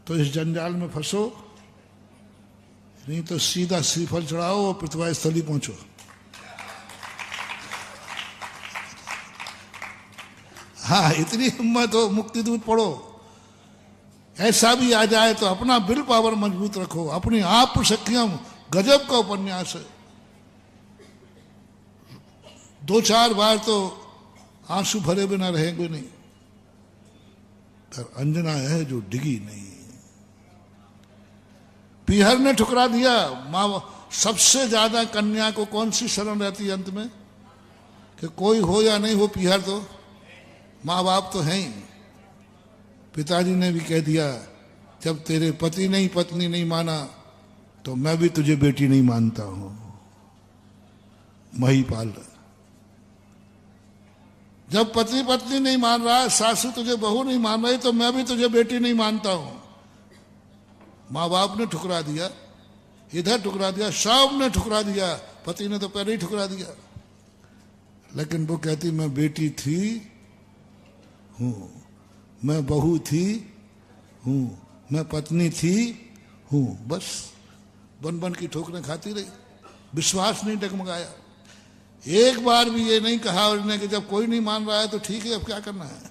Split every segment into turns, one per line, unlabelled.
तो इस जंजाल में फंसो, नहीं तो सीधा श्रीफल चढ़ाओ और पृथ्वी स्थली पहुंचो। हाँ, इतनी हिम्मत हो, मुक्ति दूत पढ़ो। ऐसा भी आ जाए तो अपना विल पावर मजबूत रखो। अपने आप सख्यम गजब का उपन्यास है। 2-4 बार तो आंसू भरे बिना रहेंगे नहीं। पर अंजना है जो डिगी नहीं। पीहर ने ठुकरा दिया। माँ सबसे ज्यादा कन्या को कौन सी शरण रहती है अंत में? कि कोई हो या नहीं हो, पीहर तो माँ बाप तो हैं ही। पिताजी ने भी कह दिया, जब तेरे पति नहीं पत्नी नहीं माना तो मैं भी तुझे बेटी नहीं मानता हूं। महिपाल, जब पति पत्नी नहीं मान रहा, सासू तुझे बहू नहीं मान रही, तो मैं भी तुझे बेटी नहीं मानता हूं। माँ बाप ने ठुकरा दिया, इधर ठुकरा दिया, सब ने ठुकरा दिया। पति ने तो पहले ही ठुकरा दिया। लेकिन वो कहती, मैं बेटी थी हूं, मैं बहू थी हूं, मैं पत्नी थी हूं। बस बन बन की ठोकरें खाती रही, विश्वास नहीं डगमगाया। एक बार भी ये नहीं कहा उसने कि जब कोई नहीं मान रहा है तो ठीक है, अब क्या करना है,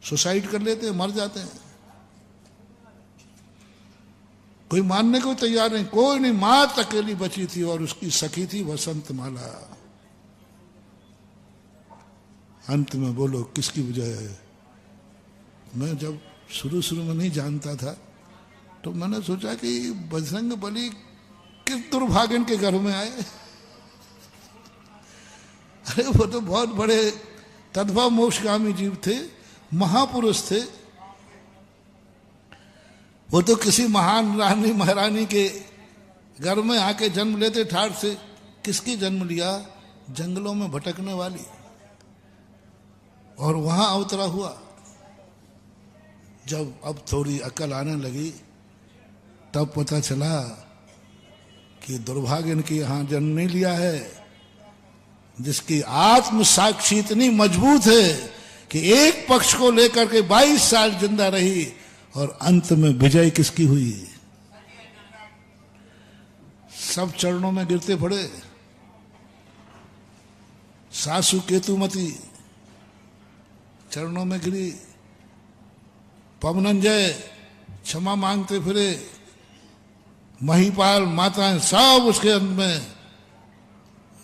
सुसाइड कर लेते हैं, मर जाते हैं। कोई मानने को तैयार नहीं, कोई नहीं। मां अकेली बची थी और उसकी सखी थी वसंतमाला। अंत में बोलो किसकी वजह है? मैं जब शुरू में नहीं जानता था तो मैंने सोचा कि बजरंग बली किस दुर्भाग्य के घर में आए। अरे वो तो बहुत बड़े तद्भव मोक्षगामी जीव थे, महापुरुष थे। वो तो किसी महान रानी महारानी के घर में आके जन्म लेते ठाठ से। किसकी जन्म लिया? जंगलों में भटकने वाली। और वहां अवतरा हुआ। जब अब थोड़ी अकल आने लगी तब पता चला कि दुर्भाग्य के यहां जन्म नहीं लिया है, जिसकी आत्म साक्षी इतनी मजबूत है कि एक पक्ष को लेकर के 22 साल जिंदा रही और अंत में विजय किसकी हुई? सब चरणों में गिरते पड़े। सासू केतुमती चरणों में गिरी, पवनंजय क्षमा मांगते फिरे, महिपाल माताएं सब उसके अंत में।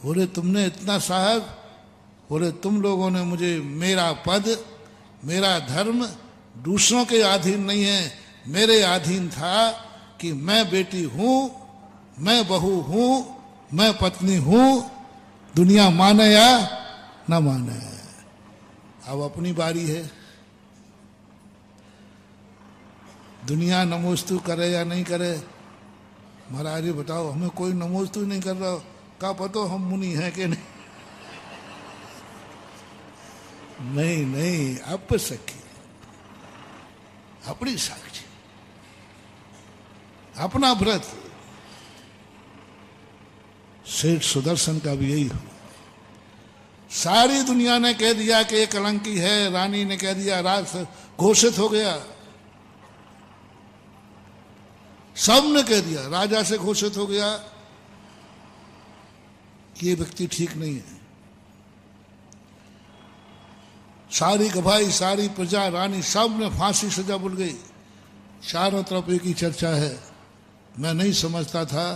बोले तुमने इतना साहब, बोले तुम लोगों ने मुझे, मेरा पद मेरा धर्म दूसरों के अधीन नहीं है, मेरे अधीन था कि मैं बेटी हूं, मैं बहू हूं, मैं पत्नी हूं, दुनिया माने या ना माने। अब अपनी बारी है। दुनिया नमोस्तु करे या नहीं करे। महाराज बताओ, हमें कोई नमोस्तु नहीं कर रहा, का पतो हम मुनि हैं कि नहीं? नहीं नहीं, अब सखी अपनी साक्षी, अपना व्रत। सेठ सुदर्शन का भी यही हुआ। सारी दुनिया ने कह दिया कि ये कलंकी है, रानी ने कह दिया, राज घोषित हो गया, सब ने कह दिया, राजा से घोषित हो गया कि ये व्यक्ति ठीक नहीं है। सारी गवाही, सारी प्रजा, रानी, सब ने फांसी सजा बुल गई। चारों तरफ एक ही चर्चा है। मैं नहीं समझता था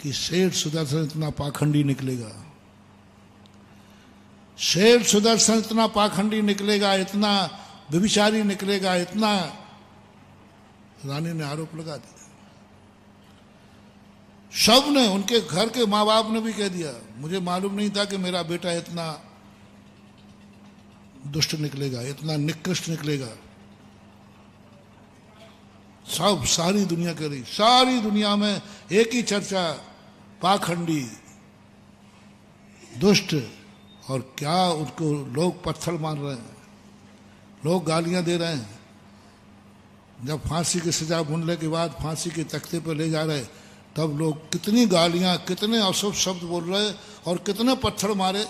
कि सेठ सुदर्शन इतना पाखंडी निकलेगा। सेठ सुदर्शन इतना पाखंडी निकलेगा, इतना व्यभिचारी निकलेगा, इतना। रानी ने आरोप लगा दिया। सब ने, उनके घर के माँ बाप ने भी कह दिया, मुझे मालूम नहीं था कि मेरा बेटा इतना दुष्ट निकलेगा, इतना निकृष्ट निकलेगा। सब, सारी दुनिया करी, सारी दुनिया में एक ही चर्चा, पाखंडी, दुष्ट। और क्या उनको लोग पत्थर मार रहे हैं, लोग गालियां दे रहे हैं। जब फांसी की सजा भूनने के बाद फांसी के तख्ते पर ले जा रहे, तब लोग कितनी गालियां, कितने अशुभ शब्द बोल रहे और कितने पत्थर मारे।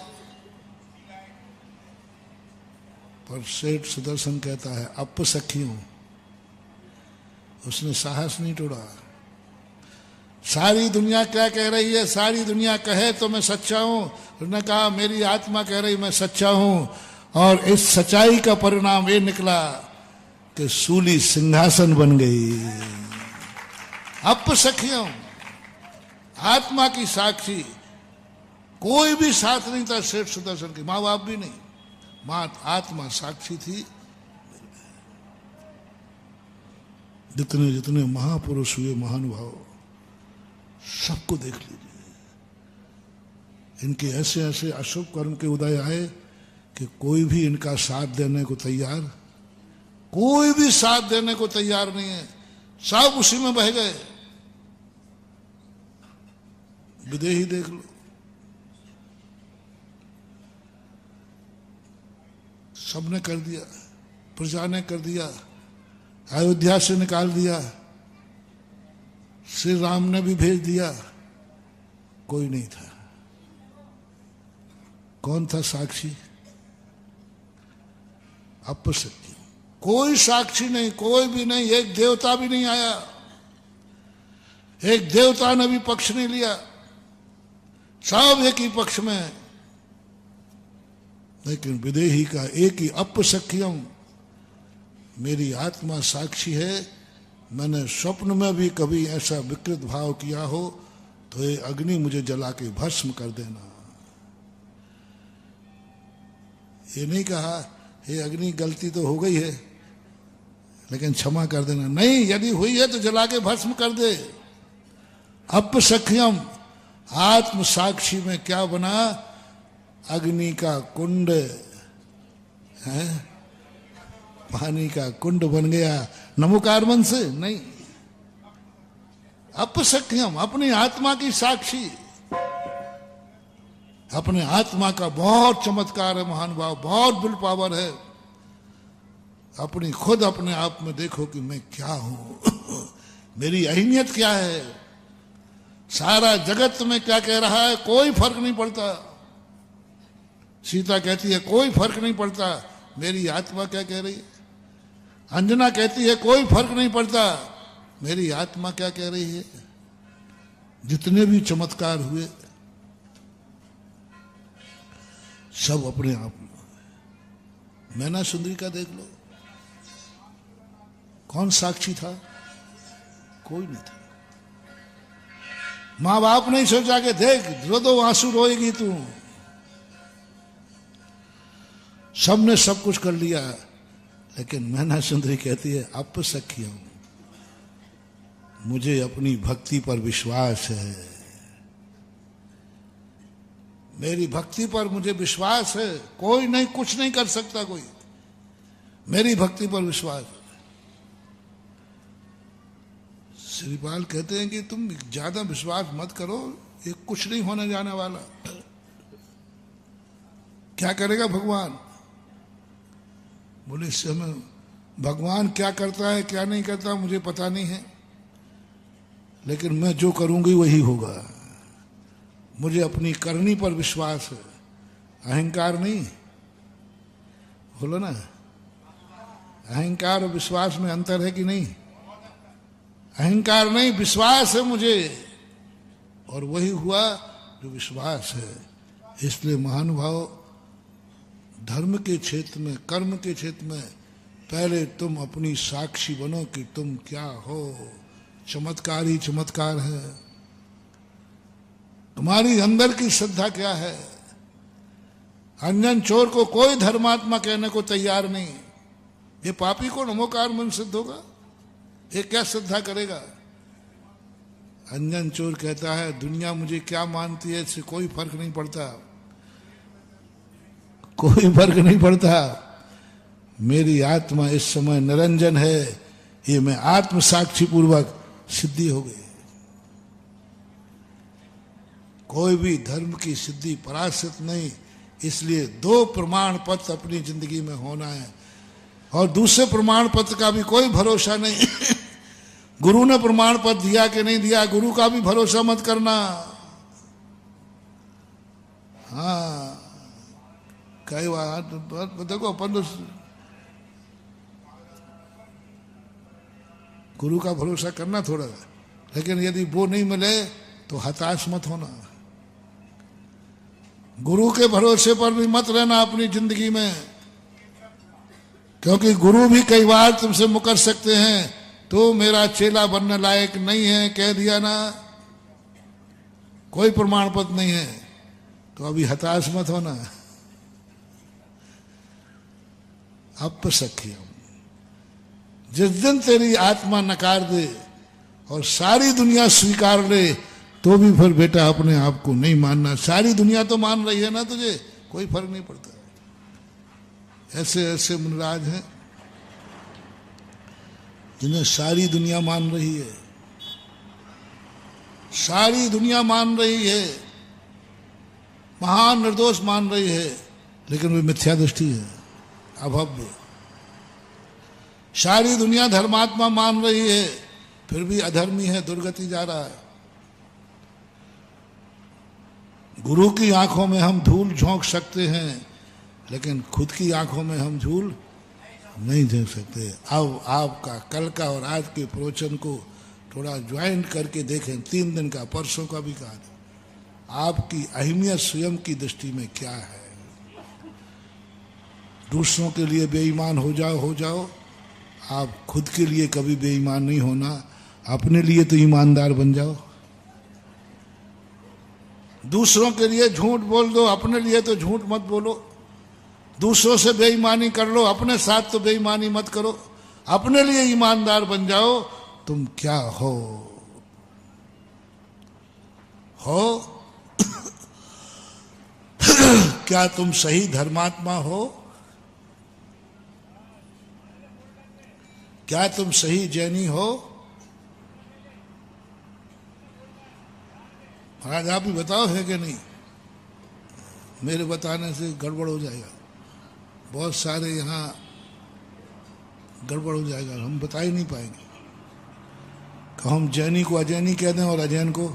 पर सेठ सुदर्शन कहता है, अब सखी हूं, उसने साहस नहीं तोड़ा। सारी दुनिया क्या कह रही है, सारी दुनिया कहे तो मैं सच्चा हूं। उसने कहा मेरी आत्मा कह रही मैं सच्चा हूं, और इस सच्चाई का परिणाम ये निकला कि सूली सिंहासन बन गई। अपसखियों, आत्मा की साक्षी, कोई भी साथ नहीं था सेठ सुदर्शन की, माँ बाप भी नहीं, मां आत्मा साक्षी थी। जितने जितने महापुरुष हुए, महानुभाव, सबको देख लीजिए, इनके ऐसे ऐसे अशुभ कर्म के उदय आए कि कोई भी इनका साथ देने को तैयार, कोई भी साथ देने को तैयार नहीं है, सब उसी में बह गए। विदेही देख लो, सबने कर दिया, प्रजा ने कर दिया, अयोध्या से निकाल दिया, श्री राम ने भी भेज दिया, कोई नहीं था। कौन था साक्षी? अपसत्य, कोई साक्षी नहीं, कोई भी नहीं, एक देवता भी नहीं आया, एक देवता ने भी पक्ष नहीं लिया, सब एक ही पक्ष में है। लेकिन विदेही का एक ही अपसख्यम, मेरी आत्मा साक्षी है, मैंने स्वप्न में भी कभी ऐसा विकृत भाव किया हो तो ये अग्नि मुझे जला के भस्म कर देना। ये नहीं कहा हे अग्नि गलती तो हो गई है लेकिन क्षमा कर देना, नहीं, यदि हुई है तो जला के भस्म कर दे। अपसख्यम, आत्म साक्षी में क्या बना? अग्नि का कुंड है, पानी का कुंड बन गया। नमोकार्बन से नहीं, अपसख्यम, अपनी आत्मा की साक्षी, अपने आत्मा का बहुत चमत्कार है महानुभाव, बहुत विल पावर है। अपनी खुद अपने आप में देखो कि मैं क्या हूं मेरी अहमियत क्या है, सारा जगत में क्या कह रहा है, कोई फर्क नहीं पड़ता। सीता कहती है कोई फर्क नहीं पड़ता, मेरी आत्मा क्या कह रही है। अंजना कहती है कोई फर्क नहीं पड़ता, मेरी आत्मा क्या कह रही है। जितने भी चमत्कार हुए सब अपने आप में। मैना सुंदरी का देख लो, कौन साक्षी था? कोई नहीं था। मां बाप नहीं सोचा कि देख रो दो आंसू रोएगी तू, सबने सब कुछ कर लिया। लेकिन मैना सुंदरी कहती है अपसख्यम, मुझे अपनी भक्ति पर विश्वास है, मेरी भक्ति पर मुझे विश्वास है, कोई नहीं, कुछ नहीं कर सकता कोई, मेरी भक्ति पर विश्वास है। श्रीपाल कहते हैं कि तुम ज्यादा विश्वास मत करो, ये कुछ नहीं होने जाने वाला। क्या करेगा भगवान? बोले इस समय भगवान क्या करता है क्या नहीं करता मुझे पता नहीं है, लेकिन मैं जो करूंगी वही होगा। मुझे अपनी करनी पर विश्वास है, अहंकार नहीं। बोलो ना, अहंकार और विश्वास में अंतर है कि नहीं? अहंकार नहीं, विश्वास है मुझे, और वही हुआ जो विश्वास है। इसलिए महानुभाव, धर्म के क्षेत्र में, कर्म के क्षेत्र में पहले तुम अपनी साक्षी बनो कि तुम क्या हो। चमत्कार ही चमत्कार है। तुम्हारी अंदर की श्रद्धा क्या है? अंजन चोर को कोई धर्मात्मा कहने को तैयार नहीं, ये पापी को नमोकार मन सिद्ध होगा, ये क्या श्रद्धा करेगा? अंजन चोर कहता है दुनिया मुझे क्या मानती है, इससे कोई फर्क नहीं पड़ता, कोई फर्क नहीं पड़ता। मेरी आत्मा इस समय निरंजन है, ये मैं आत्म साक्षी पूर्वक सिद्धि हो गई। कोई भी धर्म की सिद्धि पराश्रित नहीं, इसलिए 2 प्रमाण पत्र अपनी जिंदगी में होना है, और दूसरे प्रमाण पत्र का भी कोई भरोसा नहीं गुरु ने प्रमाण पत्र दिया कि नहीं दिया, गुरु का भी भरोसा मत करना। हाँ, कई बार देखो अपन तो गुरु का भरोसा करना थोड़ा, लेकिन यदि वो नहीं मिले तो हताश मत होना। गुरु के भरोसे पर भी मत रहना अपनी जिंदगी में, क्योंकि गुरु भी कई बार तुमसे मुकर सकते हैं। तो मेरा चेला बनने लायक नहीं है कह दिया ना, कोई प्रमाण पत्र नहीं है, तो अभी हताश मत होना। अपसख्यम, जिस दिन तेरी आत्मा नकार दे और सारी दुनिया स्वीकार ले, तो भी फिर बेटा अपने आप को नहीं मानना। सारी दुनिया तो मान रही है ना तुझे, कोई फर्क नहीं पड़ता। ऐसे ऐसे मुनिराज हैं जिन्हें सारी दुनिया मान रही है, सारी दुनिया मान रही है, महान निर्दोष मान रही है, लेकिन वे मिथ्या दृष्टि है, अभव्य। सारी दुनिया धर्मात्मा मान रही है, फिर भी अधर्मी है, दुर्गति जा रहा है। गुरु की आंखों में हम धूल झोंक सकते हैं, लेकिन खुद की आंखों में हम धूल नहीं झोंक सकते। अब आपका कल का और आज के प्रवचन को थोड़ा ज्वाइंट करके देखें, 3 दिन का, परसों का भी कहा, आपकी अहमियत स्वयं की दृष्टि में क्या है। दूसरों के लिए बेईमान हो जाओ, आप खुद के लिए कभी बेईमान नहीं होना। अपने लिए तो ईमानदार बन जाओ। दूसरों के लिए झूठ बोल दो, अपने लिए तो झूठ मत बोलो। दूसरों से बेईमानी कर लो, अपने साथ तो बेईमानी मत करो। अपने लिए ईमानदार बन जाओ। तुम क्या हो क्या तुम सही धर्मात्मा हो? क्या तुम सही जैनी हो? महाराज आप ही बताओ, है कि नहीं? मेरे बताने से गड़बड़ हो जाएगा, बहुत सारे यहाँ गड़बड़ हो जाएगा, हम बता ही नहीं पाएंगे। हम जैनी को अजैनी कह दें और अजैन को,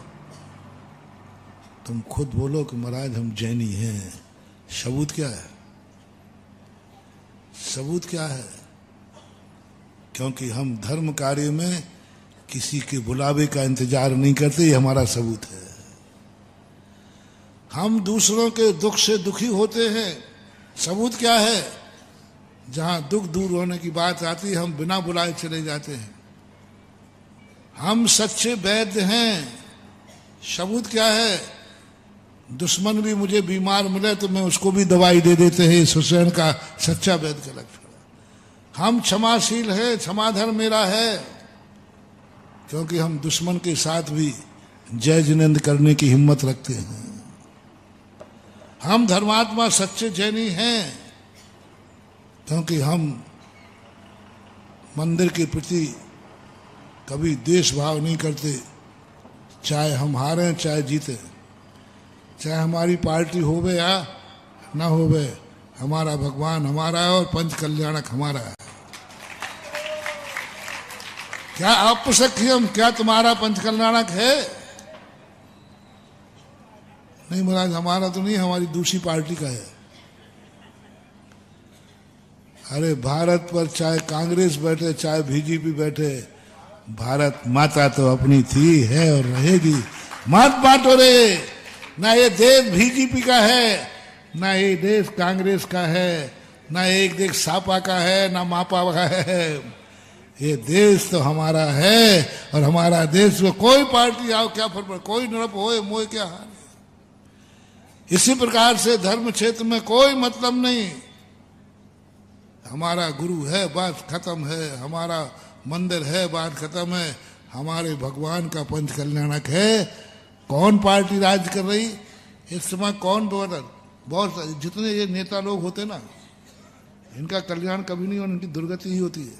तुम खुद बोलो कि महाराज हम जैनी हैं। सबूत क्या है? सबूत क्या है? क्योंकि हम धर्म कार्य में किसी के बुलावे का इंतजार नहीं करते, ये हमारा सबूत है। हम दूसरों के दुख से दुखी होते हैं। सबूत क्या है? जहां दुख दूर होने की बात आती है, हम बिना बुलाए चले जाते हैं। हम सच्चे वैद्य हैं। सबूत क्या है? दुश्मन भी मुझे बीमार मिले तो मैं उसको भी दवाई दे देते हैं। इस हुसैन का सच्चा वैद्य का लक्षण। हम क्षमाशील हैं, क्षमाधर्म मेरा है, क्योंकि हम दुश्मन के साथ भी जय जिनेंद्र करने की हिम्मत रखते हैं। हम धर्मात्मा सच्चे जैनी हैं, क्योंकि हम मंदिर के प्रति कभी द्वेष भाव नहीं करते, चाहे हम हारें चाहे जीते, चाहे हमारी पार्टी होवे या ना होवे, हमारा भगवान हमारा है और पंच कल्याणक हमारा है। क्या आप सख्यम, क्या तुम्हारा पंच कल्याणक है? नहीं महाराज, हमारा तो नहीं, हमारी दूसरी पार्टी का है। अरे भारत पर चाहे कांग्रेस बैठे चाहे बीजेपी बैठे, भारत माता तो अपनी थी, है और रहेगी। मत बांटो रे, ना ये देश बीजेपी का है, ना ये देश कांग्रेस का है, ना एक देश सापा का है, ना मापा का है। ये देश तो हमारा है, और हमारा देश में कोई पार्टी आओ क्या फर्क पड़े, कोई नरप होए मोए क्या हानि। इसी प्रकार से धर्म क्षेत्र में कोई मतलब नहीं। हमारा गुरु है, बात खत्म है। हमारा मंदिर है, बात खत्म है। हमारे भगवान का पंच कल्याणक है। कौन पार्टी राज कर रही इस समय? कौन बहुत जितने ये नेता लोग होते ना, इनका कल्याण कभी नहीं होता, इनकी दुर्गति ही होती है।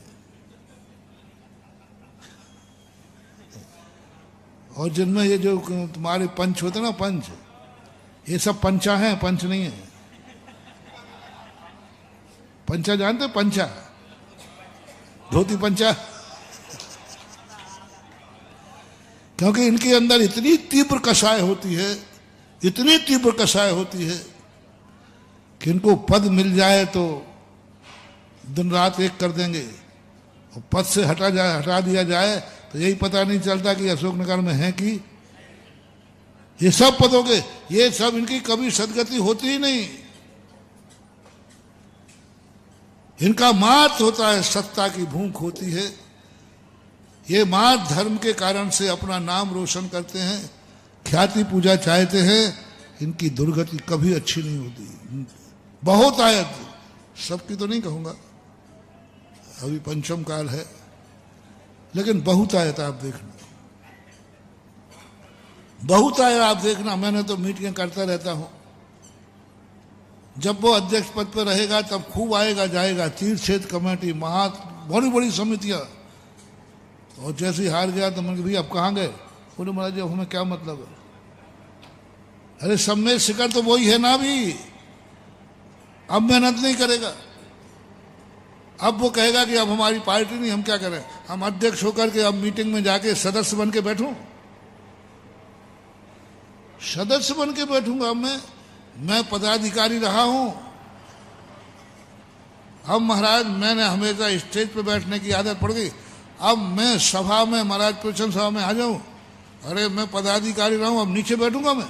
और जिनमें ये जो तुम्हारे पंच होते ना, पंच, ये सब पंचा हैं, पंच नहीं है। पंचा जानते? पंचा, धोती पंचा। क्योंकि इनके अंदर इतनी तीव्र कषाय होती है, इतनी तीव्र कषाय होती है कि इनको पद मिल जाए तो दिन रात एक कर देंगे। और पद से हटा दिया जाए तो यही पता नहीं चलता कि अशोकनगर में है कि ये सब पदों के, ये सब इनकी कभी सदगति होती ही नहीं। इनका मात होता है, सत्ता की भूख होती है। ये मात धर्म के कारण से अपना नाम रोशन करते हैं, ख्याति पूजा चाहते हैं। इनकी दुर्गति कभी अच्छी नहीं होती। बहुत आयत, सबकी तो नहीं कहूंगा, अभी पंचम काल है, लेकिन बहुत आयत आप देखना, बहुत आयत आप देखना। मैंने तो मीटिंग करता रहता हूं। जब वो अध्यक्ष पद पर रहेगा तब खूब आएगा जाएगा, तीर्थ क्षेत्र कमेटी, बड़ी बड़ी समितियां। और जैसे ही हार गया तो मैंने भैया अब कहाँ गए? बोले महाराज जी हमें क्या मतलब है? अरे सब में शिखर तो वही है ना, अभी अब मेहनत नहीं करेगा। अब वो कहेगा कि अब हमारी पार्टी नहीं, हम क्या करें, हम अध्यक्ष होकर के अब मीटिंग में जाके सदस्य बन के बैठूं? सदस्य बन के बैठूंगा मैं पदाधिकारी रहा हूं। अब महाराज मैंने हमेशा स्टेज पे बैठने की आदत पड़ गई। अब मैं सभा में, महाराज प्रवचन सभा में आ जाऊं, अरे मैं पदाधिकारी रहा हूं, अब नीचे बैठूंगा मैं,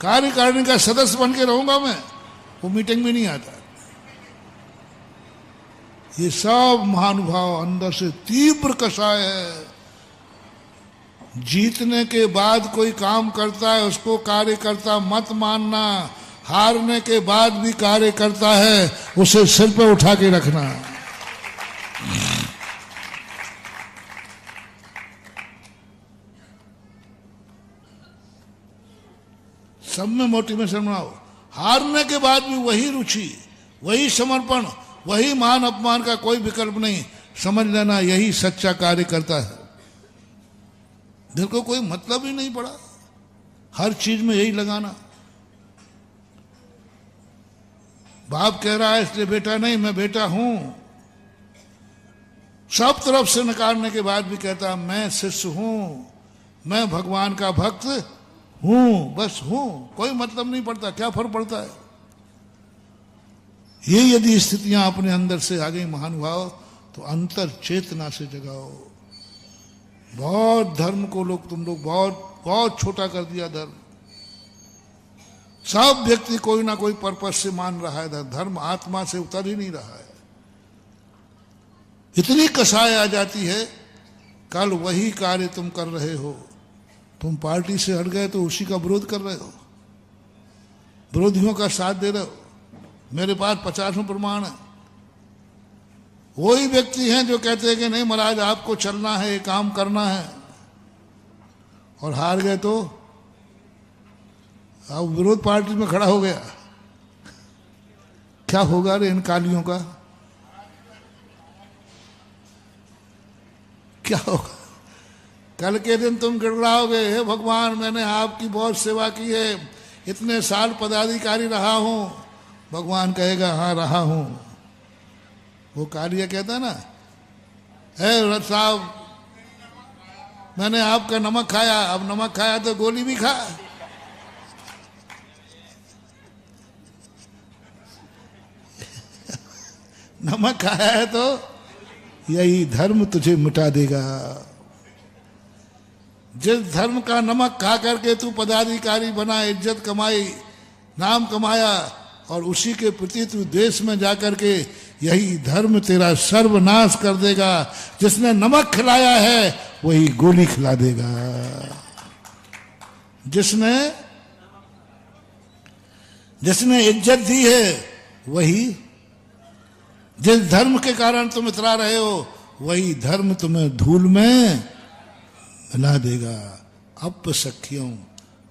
कार्यकारिणी का सदस्य बन के रहूंगा मैं, वो मीटिंग में नहीं आता। ये सब महानुभाव अंदर से तीव्र कषाय है। जीतने के बाद कोई काम करता है उसको कार्यकर्ता मत मानना, हारने के बाद भी कार्य करता है उसे सिर पर उठा के रखना। सब में मोटिवेशन बनाओ। हारने के बाद भी वही रुचि, वही समर्पण, वही मान अपमान का कोई विकल्प नहीं। समझ लेना यही सच्चा कार्य करता है। दिल को कोई मतलब ही नहीं पड़ा, हर चीज में यही लगाना। बाप कह रहा है इसलिए बेटा नहीं, मैं बेटा हूं। सब तरफ से नकारने के बाद भी कहता मैं शिष्य हूं, मैं भगवान का भक्त हूं, बस हूं, कोई मतलब नहीं पड़ता। क्या फर्क पड़ता है? ये यदि स्थितियां अपने अंदर से आ गई महानुभाव, तो अंतर चेतना से जगाओ। बहुत धर्म को तुम लोग बहुत छोटा कर दिया। धर्म सब व्यक्ति कोई ना कोई पर्पस से मान रहा है, धर्म आत्मा से उतर ही नहीं रहा है। इतनी कसाई आ जाती है। कल वही कार्य तुम कर रहे हो, तुम पार्टी से हट गए तो उसी का विरोध कर रहे हो, विरोधियों का साथ दे रहे हो। मेरे पास 50 प्रमाण है। वही व्यक्ति हैं जो कहते हैं कि नहीं महाराज आपको चलना है, ये काम करना है, और हार गए तो अब विरोध पार्टी में खड़ा हो गया। क्या होगा रे इन कालियों का? क्या होगा? कल के दिन तुम गिड़गिड़ाओगे, हे भगवान मैंने आपकी बहुत सेवा की है, इतने साल पदाधिकारी रहा हूं। भगवान कहेगा हाँ रहा हूं। वो कार्य कहता है ना, हे रथ साहब मैंने आपका नमक खाया, अब नमक खाया तो गोली भी खा। नमक खाया है तो यही धर्म तुझे मिटा देगा। जिस धर्म का नमक खा करके तू पदाधिकारी बना, इज्जत कमाई, नाम कमाया, और उसी के प्रति तू देश में जाकर के यही धर्म तेरा सर्वनाश कर देगा। जिसने नमक खिलाया है वही गोली खिला देगा। जिसने इज्जत दी है वही, जिस धर्म के कारण तुम इतरा रहे हो वही धर्म तुम्हें धूल में मिला देगा। अब सखियों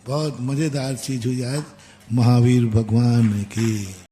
बहुत मजेदार चीज हुई आज। महावीर भगवान की